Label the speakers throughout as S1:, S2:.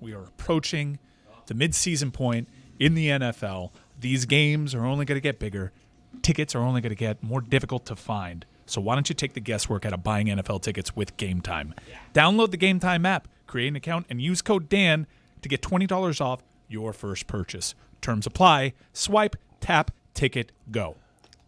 S1: We are approaching the midseason point in the NFL. These games are only going to get bigger. Tickets are only going to get more difficult to find. So why don't you take the guesswork out of buying NFL tickets with Game Time? Download the Game Time app, create an account, and use code Dan to get $20 off your first purchase. Terms apply. Swipe, tap, ticket, go.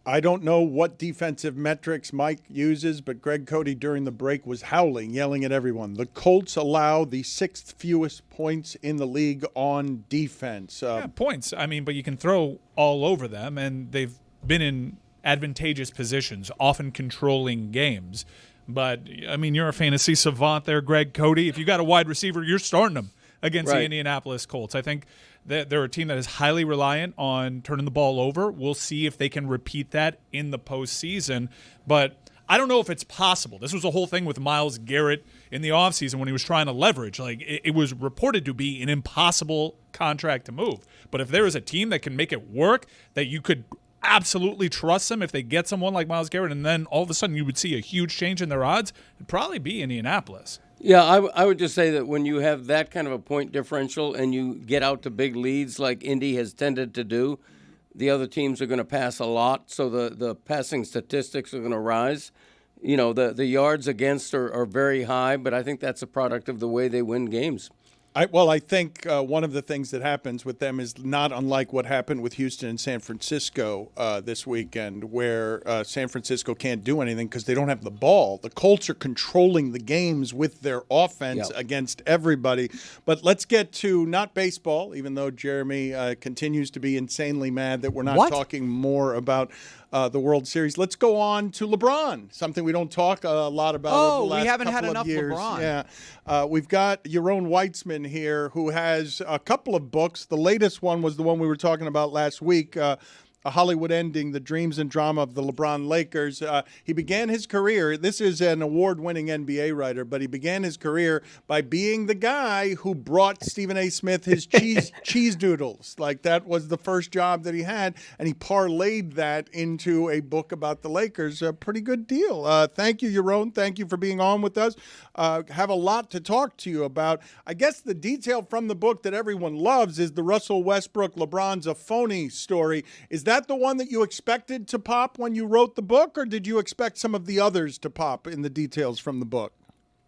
S2: I don't know what defensive metrics Mike uses, but Greg Cody during the break was howling, yelling at everyone. The Colts allow the 6th fewest points in the league on defense.
S1: Points. I mean, but you can throw all over them, and they've been in advantageous positions, often controlling games. But, I mean, you're a fantasy savant there, Greg Cody. If you got a wide receiver, you're starting him against the Indianapolis Colts. I think that they're a team that is highly reliant on turning the ball over. We'll see if they can repeat that in the postseason. But I don't know if it's possible. This was a whole thing with Myles Garrett in the offseason when he was trying to leverage. Like, it was reported to be an impossible contract to move. But if there is a team that can make it work, that you could absolutely trust them if they get someone like Myles Garrett, and then all of a sudden you would see a huge change in their odds, it'd probably be Indianapolis.
S3: Yeah, I would just say that when you have that kind of a point differential and you get out to big leads like Indy has tended to do, the other teams are going to pass a lot, so the passing statistics are going to rise. You know, the yards against are very high, but I think that's a product of the way they win games.
S2: I think one of the things that happens with them is not unlike what happened with Houston and San Francisco this weekend, where San Francisco can't do anything because they don't have the ball. The Colts are controlling the games with their offense against everybody. But let's get to not baseball, even though Jeremy continues to be insanely mad that we're not talking more about the World Series. Let's go on to LeBron, something we don't talk a lot about over the last
S4: we haven't had
S2: couple
S4: enough
S2: of years.
S4: LeBron.
S2: Yeah, we've got Yaron Weitzman here, who has a couple of books. The latest one was the one we were talking about last week, A Hollywood Ending, The Dreams and Drama of the LeBron Lakers. He began his career, this is an award-winning NBA writer, but he began his career by being the guy who brought Stephen A. Smith his cheese doodles. Like, that was the first job that he had, and he parlayed that into a book about the Lakers. A pretty good deal. Thank you, Yaron. Thank you for being on with us. Have a lot to talk to you about. I guess the detail from the book that everyone loves is the Russell Westbrook, LeBron's a phony story. Is that the one that you expected to pop when you wrote the book, or did you expect some of the others to pop in the details from the book?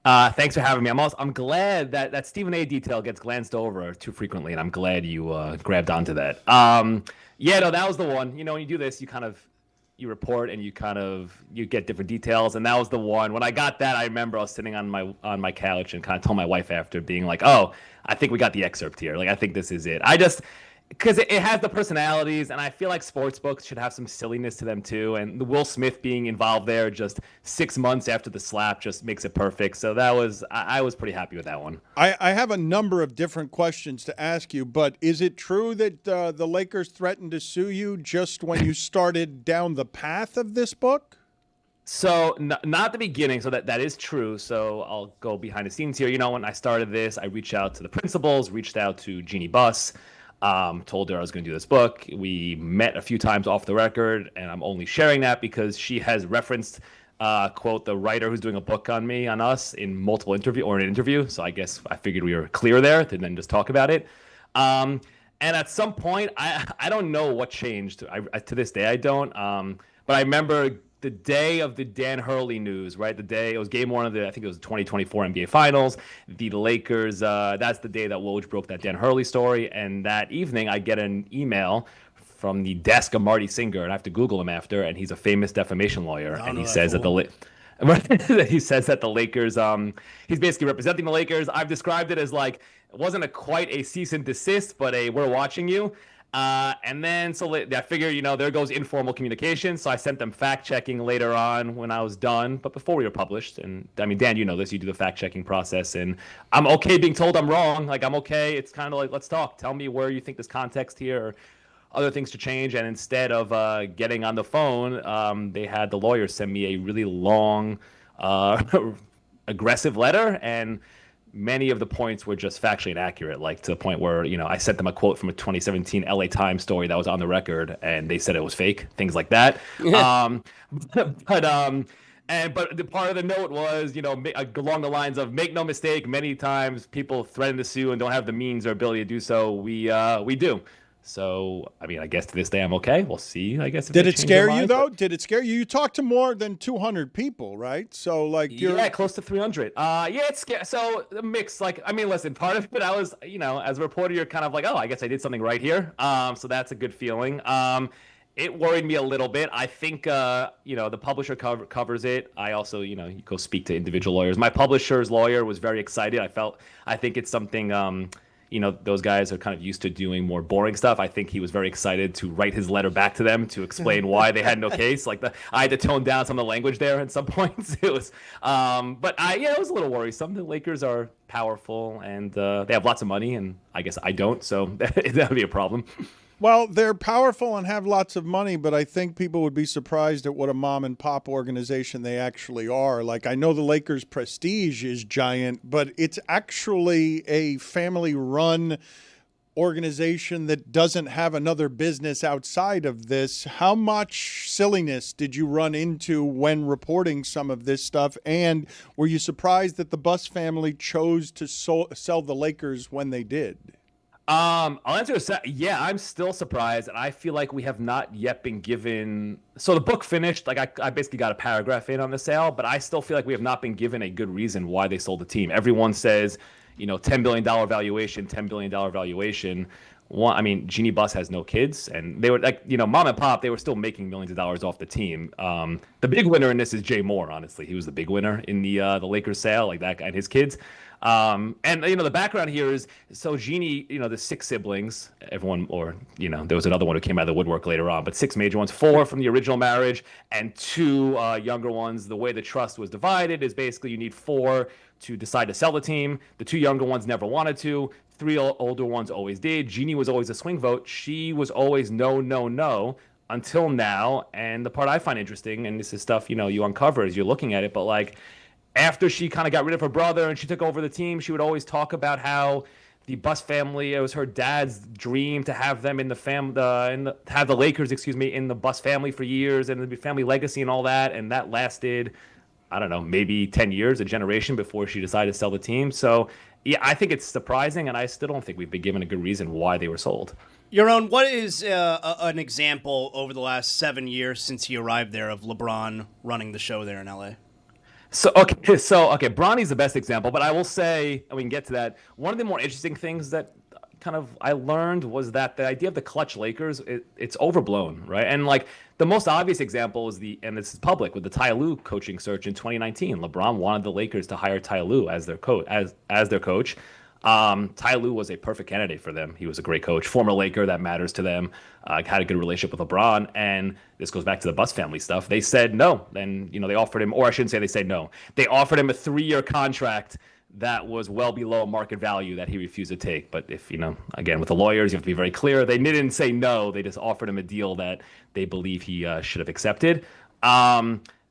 S5: Thanks for having me. I'm glad that Stephen A. detail gets glanced over too frequently, and I'm glad you grabbed onto that. That was the one. You know, when you do this, you report and you get different details, and that was the one. When I got that, I remember I was sitting on my couch and kind of told my wife after, being like, "Oh, I think we got the excerpt here. Like, I think this is it." Because it has the personalities, and I feel like sports books should have some silliness to them too. And the Will Smith being involved there just 6 months after the slap just makes it perfect. So I was pretty happy with that one.
S2: I have a number of different questions to ask you, but is it true that the Lakers threatened to sue you just when you started down the path of this book?
S5: So not the beginning. So that is true. So I'll go behind the scenes here. You know, when I started this, I reached out to the principals, reached out to Jeannie Buss. Told her I was going to do this book. We met a few times off the record, and I'm only sharing that because she has referenced, quote, the writer who's doing a book on us in multiple interview. So I guess I figured we were clear there to then just talk about it. And at some point, I don't know what changed. To this day, I don't. But I remember the day of the Dan Hurley news, right? The day it was game one of I think it was the 2024 NBA Finals. The Lakers, that's the day that Woj broke that Dan Hurley story. And that evening, I get an email from the desk of Marty Singer, and I have to Google him after, and he's a famous defamation lawyer. And he says that he says that the Lakers, he's basically representing the Lakers. I've described it as like, it wasn't quite a cease and desist, but we're watching you. And then, so I figured, there goes informal communication. So I sent them fact-checking later on when I was done, but before we were published. And I mean, Dan, you know this, you do the fact-checking process, and I'm okay being told I'm wrong. Like, I'm okay. It's kind of like, let's talk. Tell me where you think there's context here or other things to change. And instead of getting on the phone, they had the lawyers send me a really long, aggressive letter, and many of the points were just factually inaccurate, like to the point where, I sent them a quote from a 2017 LA Times story that was on the record, and they said it was fake, things like that. But the part of the note was, along the lines of make no mistake, many times people threaten to sue and don't have the means or ability to do so. We do. So, I mean, I guess to this day I'm okay. We'll see, I guess. If
S2: Did
S5: they
S2: it
S5: change
S2: scare
S5: their
S2: you,
S5: minds.
S2: though? Did it scare you? You talked to more than 200 people, right? So, like,
S5: Yeah, close to 300. Yeah, it's scary. So a mix. Like, I mean, listen, part of it, I was, as a reporter, you're kind of like, oh, I guess I did something right here. So that's a good feeling. It worried me a little bit. I think, the publisher covers it. I also, you go speak to individual lawyers. My publisher's lawyer was very excited. I think it's something, those guys are kind of used to doing more boring stuff. I think he was very excited to write his letter back to them to explain why they had no case. I had to tone down some of the language there at some points. It was, it was a little worrisome. The Lakers are powerful and they have lots of money, and I guess I don't, so that would be a problem.
S2: Well, they're powerful and have lots of money, but I think people would be surprised at what a mom and pop organization they actually are. Like, I know the Lakers' prestige is giant, but it's actually a family-run organization that doesn't have another business outside of this. How much silliness did you run into when reporting some of this stuff? And were you surprised that the Buss family chose to sell the Lakers when they did?
S5: I'll answer yeah, I'm still surprised, and I feel like we have not yet been given. So the book finished, like I basically got a paragraph in on the sale, but I still feel like we have not been given a good reason why they sold the team. Everyone says, $10 billion valuation, $10 billion valuation. Jeannie Buss has no kids, and they were like, mom and pop, they were still making millions of dollars off the team. The big winner in this is Jay Moore, honestly. He was the big winner in the Lakers sale, like that guy and his kids. The background here is, so Jeannie, the 6 siblings, everyone, or, there was another one who came out of the woodwork later on, but 6 major ones, 4 from the original marriage and 2 younger ones. The way the trust was divided is basically you need 4 to decide to sell the team. The 2 younger ones never wanted to. 3 older ones always did. Jeannie was always a swing vote. She was always no, no, no until now. And the part I find interesting, and this is stuff, you uncover as you're looking at it, but like, after she kind of got rid of her brother and she took over the team, she would always talk about how the Buss family, it was her dad's dream to have them in the have the Lakers, in the Buss family for years, and the family legacy and all that. And that lasted, I don't know, maybe 10 years, a generation before she decided to sell the team. So yeah, I think it's surprising, and I still don't think we've been given a good reason why they were sold.
S4: Yaron, what is an example over the last 7 years since he arrived there of LeBron running the show there in LA?
S5: So Bronny's the best example, but I will say, and we can get to that, one of the more interesting things that kind of I learned was that the idea of the clutch Lakers, it's overblown, right? And like the most obvious example is and this is public, with the Ty Lue coaching search in 2019. LeBron wanted the Lakers to hire Ty Lue as their coach. Ty Lue was a perfect candidate for them. He was a great coach, former Laker, that matters to them, had a good relationship with LeBron, and this goes back to the Buss family stuff. They said no, and they offered him, or I shouldn't say they said no, they offered him a 3-year contract that was well below market value that he refused to take. But if, again, with the lawyers, you have to be very clear. They didn't say no, they just offered him a deal that they believe he should have accepted.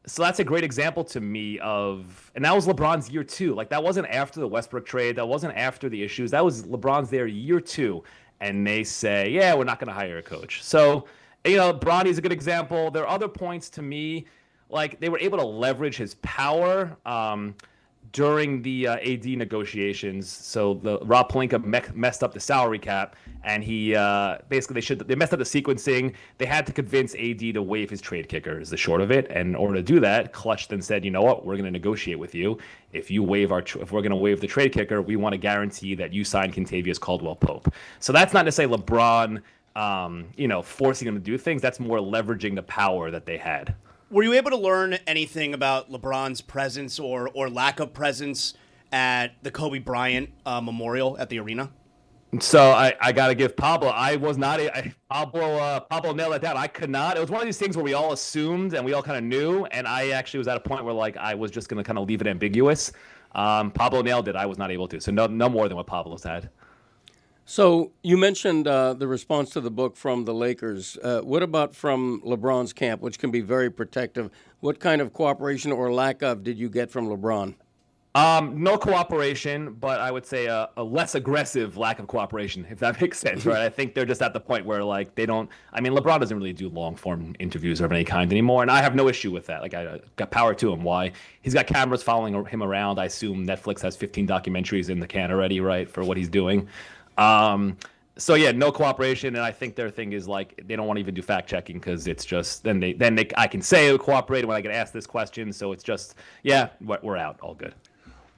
S5: So that's a great example to me of, and that was LeBron's year 2. Like, that wasn't after the Westbrook trade. That wasn't after the issues. That was LeBron's there year 2. And they say, yeah, we're not going to hire a coach. So, Bronny's a good example. There are other points to me, like they were able to leverage his power during the AD negotiations. So the Rob Pelinka messed up the salary cap, and he basically they messed up the sequencing. They had to convince AD to waive his trade kicker, is the short of it. And in order to do that, Clutch then said, you know what, we're going to negotiate with you. If we're going to waive the trade kicker, we want to guarantee that you sign Kentavious Caldwell-Pope. So that's not to say LeBron, forcing him to do things. That's more leveraging the power that they had.
S4: Were you able to learn anything about LeBron's presence or lack of presence at the Kobe Bryant memorial at the arena?
S5: So I got to give Pablo. I was not Pablo nailed it down. I could not. It was one of these things where we all assumed and we all kind of knew, and I actually was at a point where like I was just going to kind of leave it ambiguous. Pablo nailed it. I was not able to. So no more than what Pablo's had.
S3: So you mentioned the response to the book from the Lakers. What about from LeBron's camp, which can be very protective? What kind of cooperation or lack of did you get from LeBron?
S5: No cooperation, but I would say a less aggressive lack of cooperation, if that makes sense, right? I think they're just at the point where like they don't. I mean, LeBron doesn't really do long form interviews of any kind anymore, and I have no issue with that. Like I got power to him. Why? He's got cameras following him around. I assume Netflix has 15 documentaries in the can already, right, for what he's doing. So yeah, no cooperation, and I think their thing is like they don't want to even do fact checking because it's just then I can say I cooperated when I get asked this question. So it's just we're out, all good.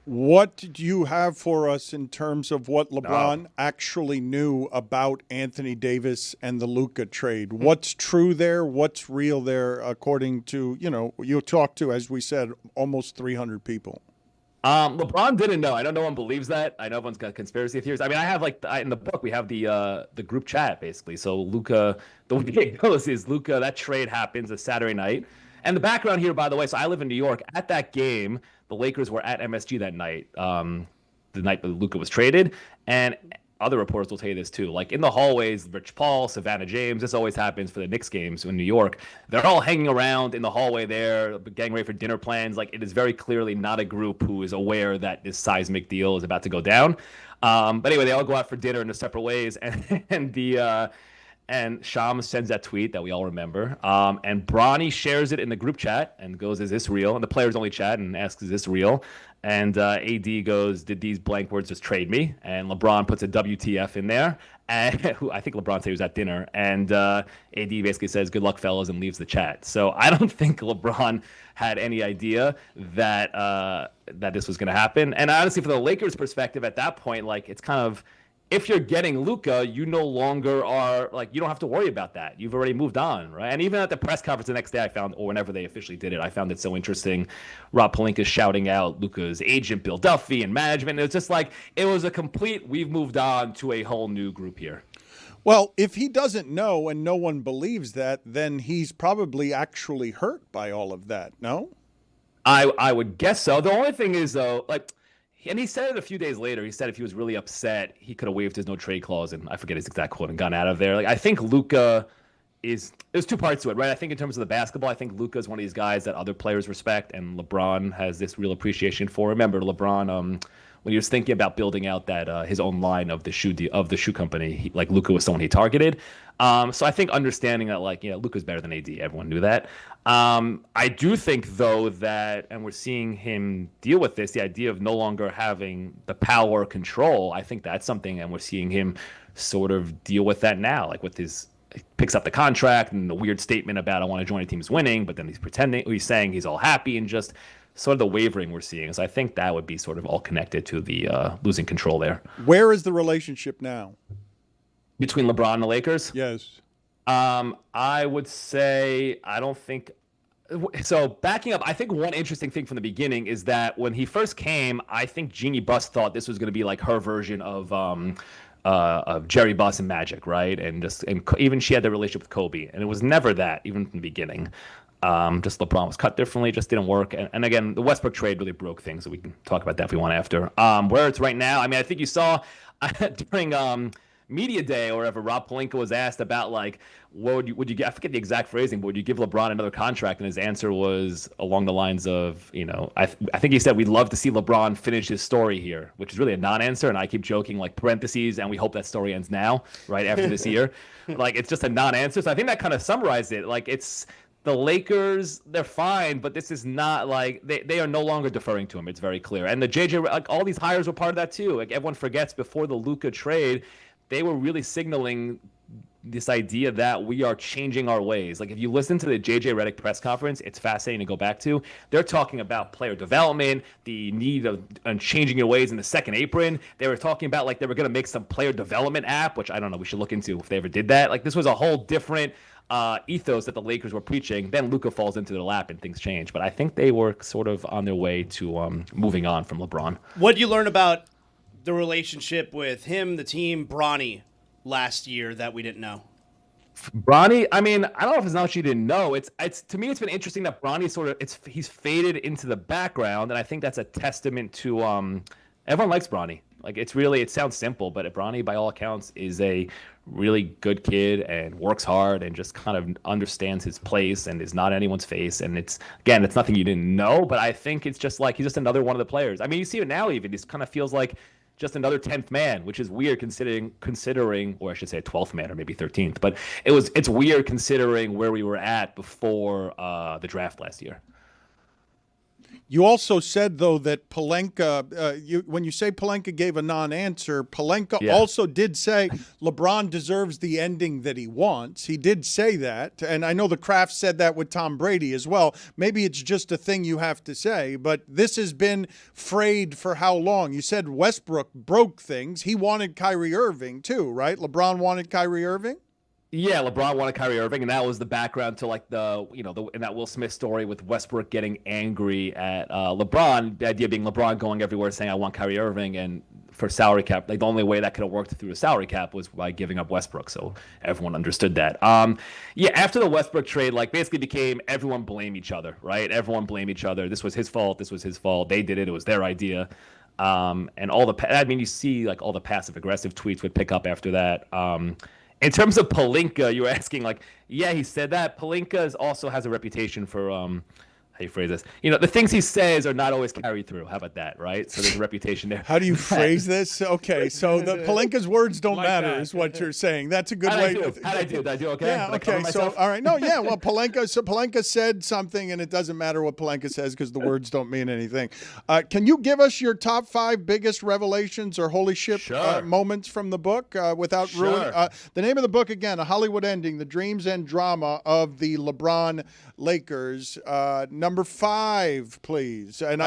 S2: What do you have for us in terms of what LeBron actually knew about Anthony Davis and the Luka trade? What's true there? What's real there? According to you talked to, as we said, almost 300 people.
S5: LeBron didn't know. I know no one believes that. I know everyone's got conspiracy theories. I mean, I have in the book we have the group chat basically. So Luka, the way it goes is Luka. That trade happens a Saturday night, and the background here, by the way. So I live in New York. At that game, the Lakers were at MSG that night. The night that Luka was traded, and other reporters will tell you this too. Like in the hallways, Rich Paul, Savannah James, this always happens for the Knicks games in New York. They're all hanging around in the hallway there, getting ready for dinner plans. Like it is very clearly not a group who is aware that this seismic deal is about to go down. But anyway, they all go out for dinner in their separate ways, and Shams sends that tweet that we all remember. And Bronny shares it in the group chat and goes, "Is this real?" And the players only chat and asks, "Is this real?" And AD goes, "Did these blank words just trade me?" And LeBron puts a WTF in there. And who I think LeBron said he was at dinner. And AD basically says, "Good luck, fellas," and leaves the chat. So I don't think LeBron had any idea that that this was going to happen. And honestly, from the Lakers' perspective at that point, like it's kind of, if you're getting Luka, you no longer are like, you don't have to worry about that. You've already moved on, right? And even at the press conference the next day, I found, or whenever they officially did it, I found it so interesting. Rob Pelinka shouting out Luka's agent, Bill Duffy, and management. It was just like, it was a complete, we've moved on to a whole new group here.
S2: Well, if he doesn't know and no one believes that, then he's probably actually hurt by all of that, no?
S5: I would guess so. The only thing is, though, like, and he said it a few days later. He said if he was really upset, he could have waived his no trade clause, and I forget his exact quote, and gone out of there. Like I think Luka there's two parts to it, right? I think in terms of the basketball, I think Luka is one of these guys that other players respect, and LeBron has this real appreciation for. Remember, LeBron, when he was thinking about building out that his own line of the shoe company, like Luka was someone he targeted. So I think understanding that, like, Luka's better than AD. Everyone knew that. I do think, though, that, and we're seeing him deal with this, the idea of no longer having the power or control, I think that's something, and we're seeing him sort of deal with that now, like with his, he picks up the contract and the weird statement about I want to join a team that's winning, but then he's saying he's all happy, and just sort of the wavering we're seeing. So I think that would be sort of all connected to the losing control there.
S2: Where is the relationship now?
S5: Between LeBron and the Lakers?
S2: Yes.
S5: I would say I don't think so. Backing up, I think one interesting thing from the beginning is that when he first came, I think Jeannie Buss thought this was going to be like her version of Jerry Buss and Magic, right? And even she had the relationship with Kobe, and it was never that, even from the beginning. Just LeBron was cut differently, just didn't work. And again, the Westbrook trade really broke things, so we can talk about that if we want after. Where it's right now, I mean, I think you saw during media day or whatever, Rob Pelinka was asked about, like, would you get, I forget the exact phrasing, but would you give LeBron another contract? And his answer was along the lines of, I think he said, we'd love to see LeBron finish his story here, which is really a non-answer. And I keep joking, like, parentheses, and we hope that story ends now, right after this year. Like, it's just a non-answer. So I think that kind of summarized it. Like, it's the Lakers, they're fine, but this is not like they are no longer deferring to him. It's very clear. And the JJ, like, all these hires were part of that too. Like, everyone forgets, before the Luka trade, they were really signaling this idea that we are changing our ways. Like, if you listen to the JJ Redick press conference, it's fascinating to go back to. They're talking about player development, the need of changing your ways in the second apron. They were talking about, like, they were going to make some player development app, which I don't know, we should look into if they ever did that. Like, this was a whole different ethos that the Lakers were preaching. Then Luka falls into their lap and things change. But I think they were sort of on their way to moving on from LeBron.
S4: What did you learn about the relationship with him, the team, Bronny, last year that we didn't know?
S5: Bronny, I mean, I don't know if it's not you didn't know. It's to me, it's been interesting that Bronny he's faded into the background, and I think that's a testament to everyone likes Bronny. Like it sounds simple, but Bronny, by all accounts, is a really good kid and works hard and just kind of understands his place and is not anyone's face. And it's nothing you didn't know, but I think it's just like he's just another one of the players. I mean, you see it now even. It kind of feels like just another 10th man, which is weird considering, or I should say 12th man or maybe 13th. But it's weird considering where we were at before the draft last year.
S2: You also said, though, that Pelinka, when you say Pelinka gave a non-answer, Pelinka also did say LeBron deserves the ending that he wants. He did say that. And I know the Kraft said that with Tom Brady as well. Maybe it's just a thing you have to say. But this has been frayed for how long? You said Westbrook broke things. He wanted Kyrie Irving, too, right? LeBron wanted Kyrie Irving?
S5: Yeah, LeBron wanted Kyrie Irving, and that was the background to like in that Will Smith story with Westbrook getting angry at LeBron. The idea being LeBron going everywhere saying, "I want Kyrie Irving," and for salary cap, like the only way that could have worked through a salary cap was by giving up Westbrook. So everyone understood that. After the Westbrook trade, like basically became everyone blame each other, right? Everyone blame each other. This was his fault. This was his fault. They did it. It was their idea. And you see like all the passive aggressive tweets would pick up after that. In terms of Pelinka, you were asking, like, yeah, he said that. Pelinka also has a reputation for, how do you phrase this? The things he says are not always carried through. How about that, right? So there's a reputation there.
S2: How do you phrase this? Okay, so the Pelinka's words don't matter is what you're saying. That's a good way.
S5: How'd I do? Did I do okay?
S2: Yeah, okay, so, all right. No, yeah, well, Pelinka said something, and it doesn't matter what Pelinka says because the words don't mean anything. Can you give us your top 5 biggest revelations or holy shit moments from the book without ruining? The name of the book, again, A Hollywood Ending, The Dreams and Drama of the LeBron Lakers. Number 5, please. And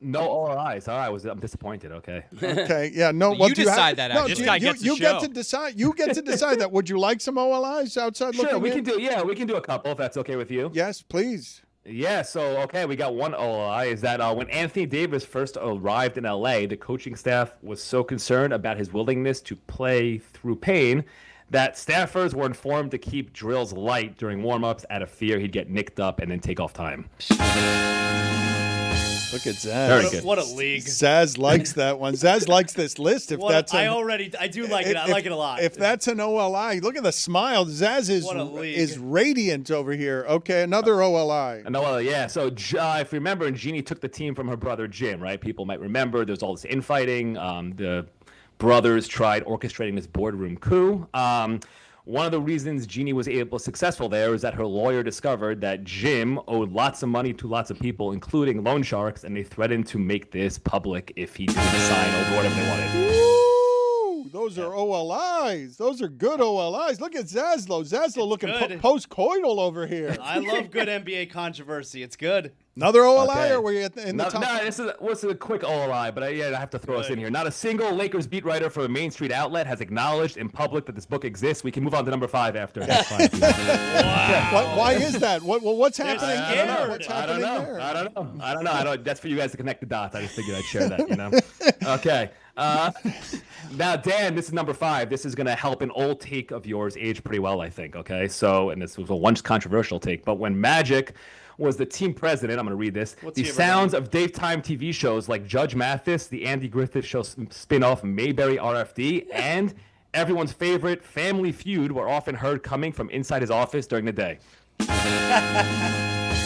S5: no all eyes. All right, I'm disappointed. Okay.
S2: Okay. Yeah. No. Well,
S6: you decide that.
S2: No,
S6: this guy gets the show.
S2: Get to decide. You get to decide that. Would you like some OLIs outside looking?
S5: Sure, we can do. Yeah, we can do a couple if that's okay with you.
S2: Yes, please.
S5: Yeah, so, we got one OLI, is that when Anthony Davis first arrived in L.A., the coaching staff was so concerned about his willingness to play through pain that staffers were informed to keep drills light during warm-ups out of fear he'd get nicked up and then take off time.
S2: Look at Zaz.
S5: Very good.
S4: What a league.
S2: Zaz likes that one. Zaz likes this list. I
S4: do like it. I like it a lot.
S2: If that's an OLI, look at the smile. Zaz is radiant over here. Okay, another OLI.
S5: Yeah. So if you remember, Jeannie took the team from her brother Jim, right? People might remember there's all this infighting. The brothers tried orchestrating this boardroom coup. One of the reasons Jeannie was successful there is that her lawyer discovered that Jim owed lots of money to lots of people, including loan sharks, and they threatened to make this public if he didn't sign over whatever they wanted.
S2: Woo! Those are OLIs. Those are good OLIs. Look at Zaslow. Zaslow looking post-coital over here.
S4: I love good NBA controversy. It's good.
S2: Another OLI, or were you in the top?
S5: No, this is a quick OLI, but I have to throw us in here. Not a single Lakers beat writer for a Main Street outlet has acknowledged in public that this book exists. We can move on to number 5 after. That's fine.
S2: Wow. Why is that? What's happening there? What's happening there?
S5: I don't know. That's for you guys to connect the dots. I just figured I'd share that, Okay. Now, Dan, this is number 5. This is going to help an old take of yours age pretty well, I think, okay? So, and this was a once controversial take, but when Magic was the team president, I'm going to read this. The sounds of daytime TV shows like Judge Mathis, the Andy Griffith Show spin-off Mayberry RFD, and everyone's favorite Family Feud were often heard coming from inside his office during the day.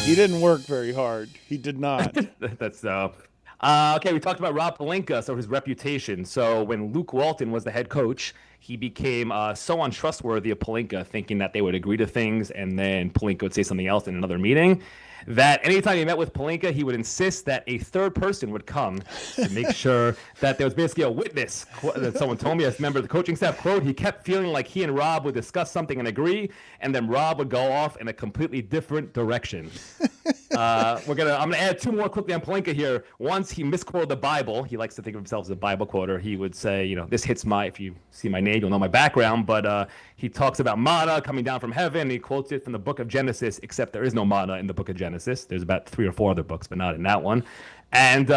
S2: He didn't work very hard. He did not.
S5: That's okay, we talked about Rob Pelinka, so his reputation. So when Luke Walton was the head coach, he became so untrustworthy of Pelinka, thinking that they would agree to things and then Pelinka would say something else in another meeting, that anytime he met with Pelinka, he would insist that a third person would come to make sure that there was basically a witness. That someone told me, as a member of the coaching staff, quote, he kept feeling like he and Rob would discuss something and agree, and then Rob would go off in a completely different direction. I'm gonna add 2 more quickly on Pelinka here. Once he misquoted the Bible. He likes to think of himself as a Bible quoter. He would say, this hits if you see my name, you'll know my background, but he talks about manna coming down from heaven. He quotes it from the book of Genesis, except there is no manna in the book of Genesis. There's about 3 or 4 other books, but not in that one. And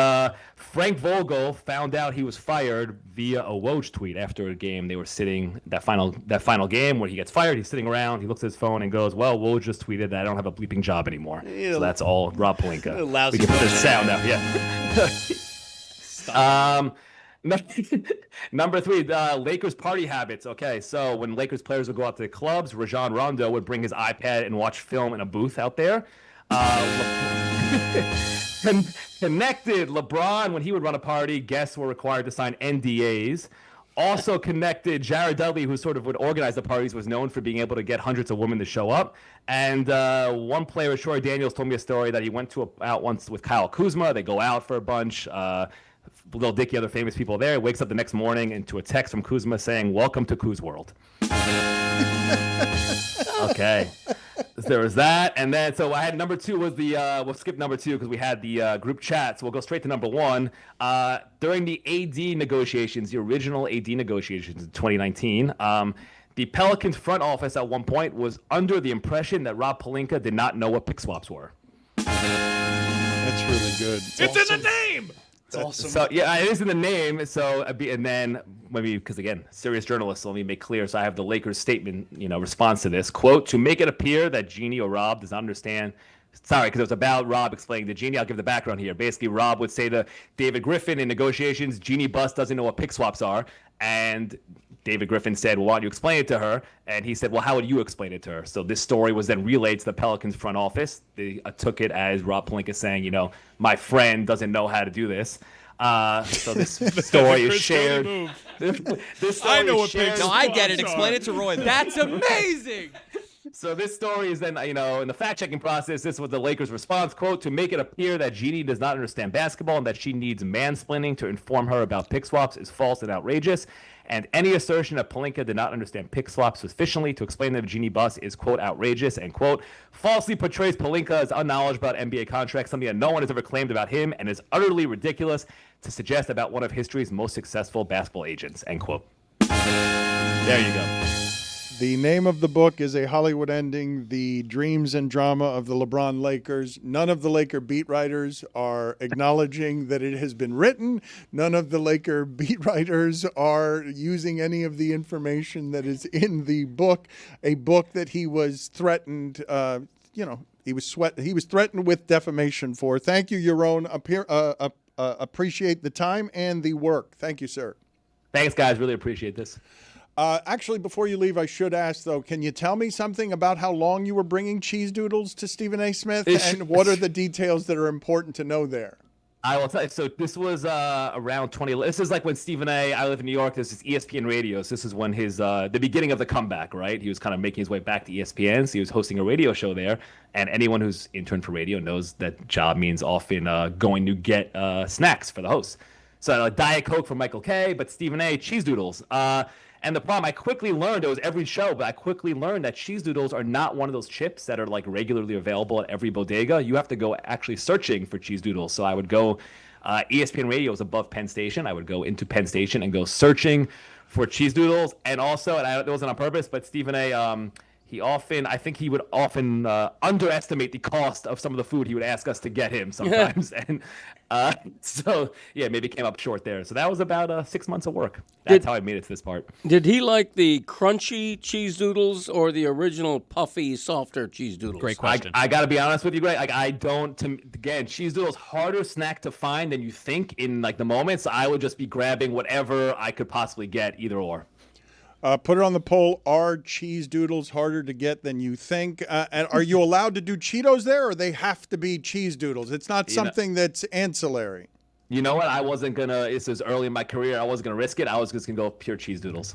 S5: Frank Vogel found out he was fired via a Woj tweet after a game. They were sitting that final game where he gets fired. He's sitting around. He looks at his phone and goes, "Well, Woj just tweeted that I don't have a bleeping job anymore." So that's all Rob Pelinka. We can put this sound out. Yeah. Number 3, Lakers party habits. Okay, so when Lakers players would go out to the clubs, Rajon Rondo would bring his iPad and watch film in a booth out there. Connected, LeBron, when he would run a party, guests were required to sign NDAs. Also connected, Jared Dudley, who sort of would organize the parties, was known for being able to get hundreds of women to show up. And one player, Troy Daniels, told me a story that he went out once with Kyle Kuzma. They go out for a bunch. Lil Dicky, other famous people there. He wakes up the next morning into a text from Kuzma saying, "Welcome to Kuz World." Okay. There was that. And then, so I had number 2 was the, we'll skip number 2 because we had the group chat. So we'll go straight to number 1. During the AD negotiations, the original AD negotiations in 2019, the Pelicans front office at one point was under the impression that Rob Pelinka did not know what pick swaps were.
S2: That's really good.
S1: It's in the name.
S4: Awesome.
S5: So yeah, it is in the name. So and then maybe because again, serious journalists, let me make clear. So I have the Lakers statement, response to this quote: "To make it appear that Jeannie or Rob does not understand." Sorry, because it was about Rob explaining to Jeannie. I'll give the background here. Basically, Rob would say to David Griffin in negotiations, "Jeannie Buss doesn't know what pick swaps are," and David Griffin said, "Well, why don't you explain it to her?" And he said, "Well, how would you explain it to her?" So this story was then relayed to the Pelicans front office. They took it as Rob Pelinka saying, "My friend doesn't know how to do this." So this story is shared. This story
S1: I know
S5: is
S1: what
S5: shared.
S1: pick
S6: No, I get it.
S1: swaps
S6: Explain
S1: are.
S6: it to Roy. That's amazing.
S5: So this story is then, in the fact-checking process, this was the Lakers' response, quote: "To make it appear that Jeannie does not understand basketball and that she needs mansplaining to inform her about pick swaps is false and outrageous. And any assertion that Pelinka did not understand pick swaps sufficiently to explain that Jeannie Buss is, quote, outrageous and, quote, falsely portrays Pelinka as unknowledgeable about NBA contracts, something that no one has ever claimed about him and is utterly ridiculous to suggest about one of history's most successful basketball agents," end quote. There you go.
S2: The name of the book is A Hollywood Ending, The Dreams and Drama of the LeBron Lakers. None of the Laker beat writers are acknowledging that it has been written. None of the Laker beat writers are using any of the information that is in the book, a book that he was threatened, he was threatened with defamation for. Thank you, Yaron. Appreciate the time and the work. Thank you, sir.
S5: Thanks, guys. Really appreciate this.
S2: Actually, before you leave, I should ask, though, can you tell me something about how long you were bringing cheese doodles to Stephen A. Smith? And what are the details that are important to know there?
S5: I will tell you. So this was around 20. This is like when Stephen A. I live in New York. This is ESPN Radio. So this is when his the beginning of the comeback, right? He was kind of making his way back to ESPN. So he was hosting a radio show there. And anyone who's interned for radio knows that job means often going to get snacks for the host. So Diet Coke for Michael K. But Stephen A. cheese doodles. And the problem, I quickly learned, it was every show, but I quickly learned that cheese doodles are not one of those chips that are like regularly available at every bodega. You have to go actually searching for cheese doodles. So I would go, ESPN Radio was above Penn Station. I would go into Penn Station and go searching for cheese doodles. And also, and it wasn't on purpose, but Stephen A., I think he would often underestimate the cost of some of the food he would ask us to get him sometimes. And so, yeah, maybe came up short there. So that was about 6 months of work. That's how I made it to this part.
S3: Did he like the crunchy cheese doodles or the original puffy, softer cheese doodles?
S6: Great question.
S5: I got to be honest with you, Greg. Again, cheese doodles, harder snack to find than you think in like the moment. So I would just be grabbing whatever I could possibly get, either or.
S2: Put it on the poll. Are cheese doodles harder to get than you think? And are you allowed to do Cheetos there, or they have to be cheese doodles? It's not something that's ancillary.
S5: You know what? I wasn't going to, this is early in my career. I wasn't going to risk it. I was just going to go pure cheese doodles.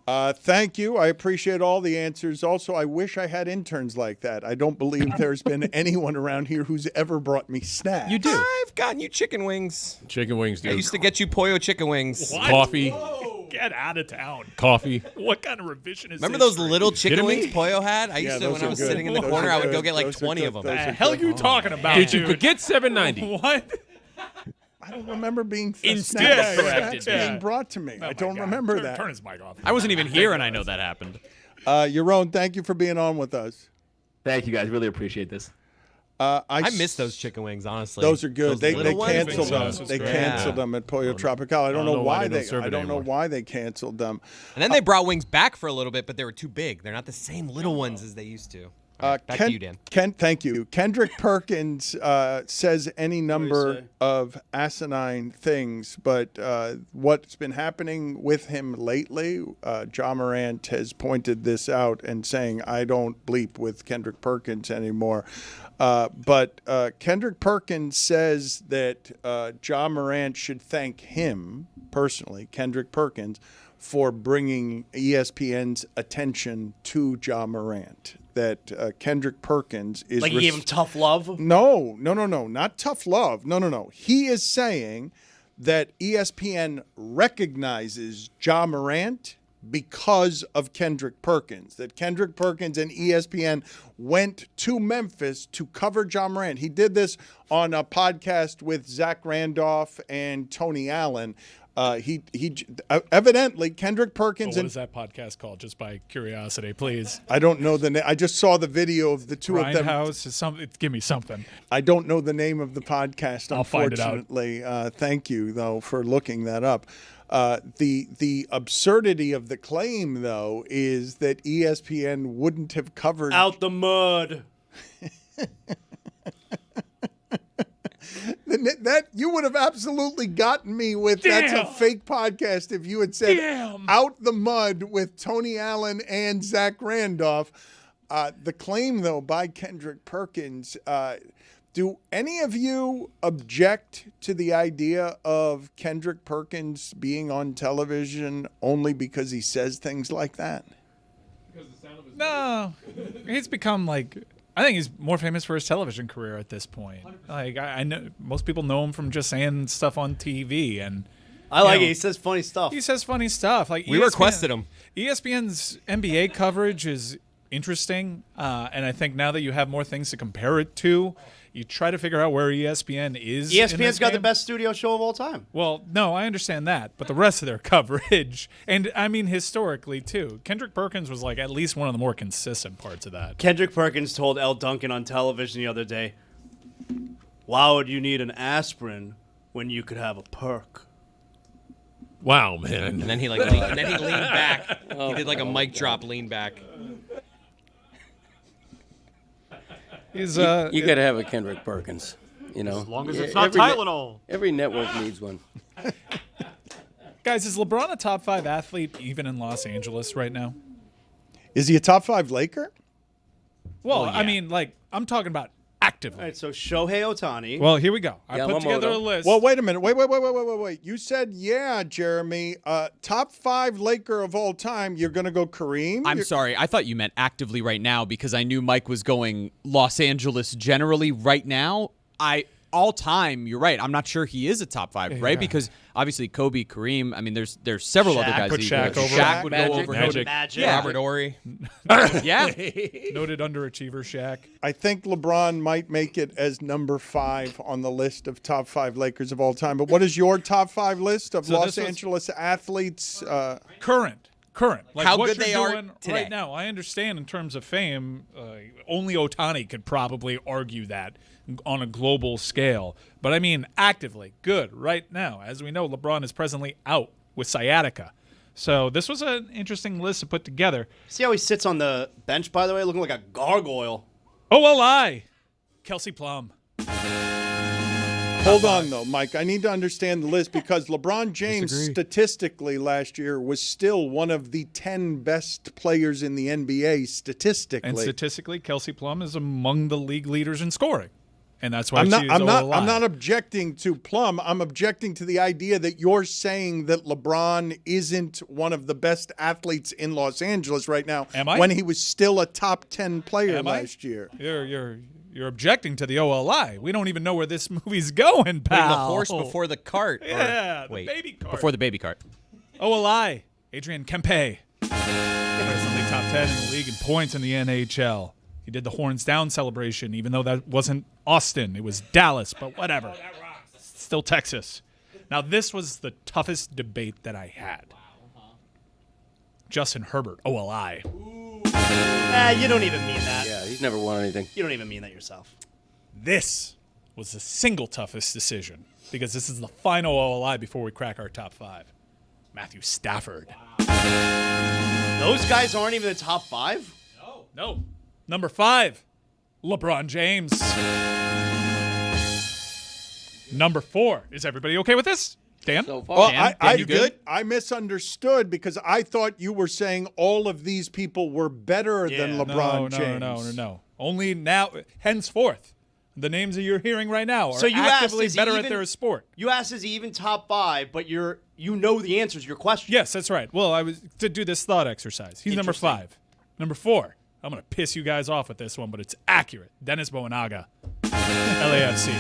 S2: Thank you. I appreciate all the answers. Also, I wish I had interns like that. I don't believe there's been anyone around here who's ever brought me snacks.
S6: You do. I've gotten you chicken wings.
S7: Chicken wings, dude.
S6: I used to get you pollo chicken wings.
S1: What?
S7: Coffee.
S1: Whoa, get out of town.
S7: Coffee.
S1: What kind of revision is
S6: Remember
S1: this?
S6: those little chicken
S7: kidding me?
S6: wings Pollo had? I used to,
S2: those
S6: when I
S2: are
S6: was
S2: good.
S6: sitting in the
S2: Those
S6: corner,
S2: are
S6: I would go
S2: good.
S6: get like
S2: Those are
S6: 20
S2: good.
S6: of them.
S2: Those
S1: The
S2: are
S1: hell
S2: good.
S1: you talking about,
S7: Did you
S1: dude?
S7: forget $7.90?
S1: What?
S2: I don't remember being
S1: Instead,
S2: snacks
S1: yeah.
S2: being brought to me. I
S1: Oh,
S2: don't
S1: my God.
S2: remember that.
S1: Turn his mic off.
S6: I wasn't even here, and I know that happened.
S2: Yaron, thank you for being on with us.
S5: Thank you, guys. Really appreciate this.
S6: I miss those chicken wings, honestly.
S2: Those are good.
S6: Those
S2: They
S6: little ones?
S2: canceled
S1: Sauce
S2: them.
S1: was
S2: They
S1: great.
S2: canceled them at Pollo Tropical. I don't know why they.
S7: serve
S2: I
S7: it
S2: don't know
S7: anymore.
S2: why they canceled them.
S6: And then they brought wings back for a little bit, but they were too big. They're not the same little ones as they used to. Back to you, Dan.
S2: Thank you. Kendrick Perkins says any number of asinine things, but what's been happening with him lately, Ja Morant has pointed this out and saying, I don't bleep with Kendrick Perkins anymore. But Kendrick Perkins says that Ja Morant should thank him personally, Kendrick Perkins, for bringing ESPN's attention to Ja Morant. That Kendrick Perkins is
S4: like he gave him tough love.
S2: No, not tough love. No. He is saying that ESPN recognizes Ja Morant because of Kendrick Perkins. That Kendrick Perkins and ESPN went to Memphis to cover Ja Morant. He did this on a podcast with Zach Randolph and Tony Allen. He evidently Kendrick Perkins.
S1: What is that podcast called? Just by curiosity, please.
S2: I don't know the name. I just saw the video of the two of them.
S1: Grindhouse is something. Give me something.
S2: I don't know the name of the podcast.
S1: I'll find it out.
S2: Unfortunately, thank you though for looking that up. The absurdity of the claim though is that ESPN wouldn't have covered
S4: Out the mud.
S2: That you would have absolutely gotten me with.
S1: Damn.
S2: That's a fake podcast if you had said
S1: Damn.
S2: Out the Mud with Tony Allen and Zach Randolph. The claim though by Kendrick Perkins, do any of you object to the idea of Kendrick Perkins being on television only because he says things like that?
S1: No, he's become like. I think he's more famous for his television career at this point. 100%. Like I know most people know him from just saying stuff on TV, and
S4: I like it. He says funny stuff.
S1: He says funny stuff. Like
S6: We requested him.
S1: ESPN's NBA coverage is interesting, and I think now that you have more things to compare it to, you try to figure out where ESPN is.
S4: ESPN's got the best studio show of all time.
S1: Well, no, I understand that, but the rest of their coverage, and I mean historically too, Kendrick Perkins was like at least one of the more consistent parts of that.
S4: Kendrick Perkins told Elle Duncan on television the other day, "Why would you need an aspirin when you could have a perk?"
S7: Wow, man.
S6: And then he leaned back. He did like a mic drop lean back.
S1: He's
S3: You got to have a Kendrick Perkins, you know.
S7: As long as it's not Tylenol.
S3: Every network needs one.
S1: Guys, is LeBron a top 5 athlete even in Los Angeles right now?
S2: Is he a top 5 Laker?
S1: Well,
S7: yeah.
S1: I mean, like, I'm talking about actively.
S4: All right, so Shohei Ohtani.
S1: Well, here we go. I put
S3: Yamamoto.
S1: together a list.
S2: Well, wait a minute. Wait. You said, yeah, Jeremy, top 5 Laker of all time. You're going to go Kareem?
S8: I'm sorry. I thought you meant actively right now because I knew Mike was going Los Angeles generally right now. All time, you're right. I'm not sure he is a top 5, right? Because obviously Kobe, Kareem. I mean, there's several other guys.
S1: Put Shaq over
S8: Shaq
S1: him.
S8: would
S3: Magic.
S8: go over him.
S1: Magic.
S4: Magic.
S8: Yeah.
S6: Robert Ory.
S8: Yeah.
S1: Noted underachiever Shaq.
S2: I think LeBron might make it as number 5 on the list of top 5 Lakers of all time. But what is your top 5 list of
S1: So
S2: Los
S1: this was-
S2: Angeles athletes?
S1: Current. Like
S8: How
S1: what
S8: good
S1: you're
S8: they are
S1: doing
S8: today.
S1: right now. I understand in terms of fame, only Ohtani could probably argue that on a global scale. But I mean, actively good right now. As we know, LeBron is presently out with sciatica. So this was an interesting list to put together.
S4: See how he sits on the bench, by the way, looking like a gargoyle.
S1: OLI, Kelsey Plum.
S2: Hold on, though, Mike. I need to understand the list because LeBron James statistically last year was still one of the 10 best players in the NBA statistically.
S1: And statistically, Kelsey Plum is among the league leaders in scoring. And that's why
S2: I'm
S1: she's OLI.
S2: I'm not objecting to Plum. I'm objecting to the idea that you're saying that LeBron isn't one of the best athletes in Los Angeles right now.
S1: Am I?
S2: When he was still a top 10 player
S1: Am I?
S2: last year.
S1: You're objecting to the OLI. We don't even know where this movie's going, pal.
S6: The horse before the cart.
S1: Yeah,
S6: Wait.
S1: the baby cart.
S8: Before the baby cart.
S1: OLI, Adrian Kempe. Presently top 10 in the league in points in the NHL. He did the horns down celebration, even though that wasn't Austin. It was Dallas, but whatever. Still Texas. Now, this was the toughest debate that I had. Justin Herbert, OLI.
S4: You don't even mean that.
S3: Yeah, he's never won anything.
S4: You don't even mean that yourself.
S1: This was the single toughest decision because this is the final OLI before we crack our top 5. Matthew Stafford.
S4: Those guys aren't even the top 5?
S1: No. Number 5, LeBron James. Number 4. Is everybody okay with this? Dan?
S3: So far.
S2: Well,
S8: you good?
S2: I misunderstood because I thought you were saying all of these people were better than LeBron James.
S1: No. Only now, henceforth, the names that you're hearing right now are
S4: So you asked,
S1: actively
S4: is he
S1: better at
S4: even-
S1: their sport.
S4: You asked, is he even top 5? But you know the answers to your question.
S1: Yes, that's right. Well, I was to do this thought exercise. He's number
S4: Interesting.
S1: 5. Number 4. I'm going to piss you guys off with this one, but it's accurate. Dennis Bowenaga, LAFC.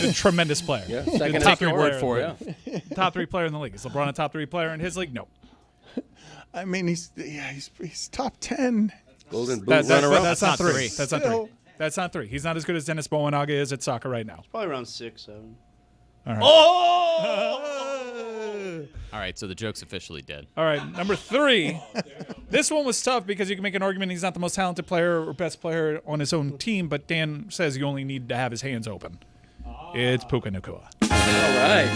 S1: A tremendous player.
S3: Yeah,
S1: The
S3: second
S1: top
S3: and
S1: 3
S3: third
S1: player.
S8: for it.
S3: Yeah.
S1: Top 3 player in the league. Is LeBron a top 3 player in his league? No.
S2: I mean, he's top 10.
S3: Golden boot
S1: That's
S3: runner-up.
S1: not
S8: Not
S1: 3.
S8: three.
S1: That's not 3. That's not 3. He's not as good as Dennis Bowenaga is at soccer right now.
S4: Probably around 6, 7.
S1: All right.
S4: Oh!
S8: All right, so the joke's officially dead.
S1: All right, number 3. This one was tough because you can make an argument he's not the most talented player or best player on his own team, but Dan says you only need to have his hands open. It's Puka Nacua.
S3: All right.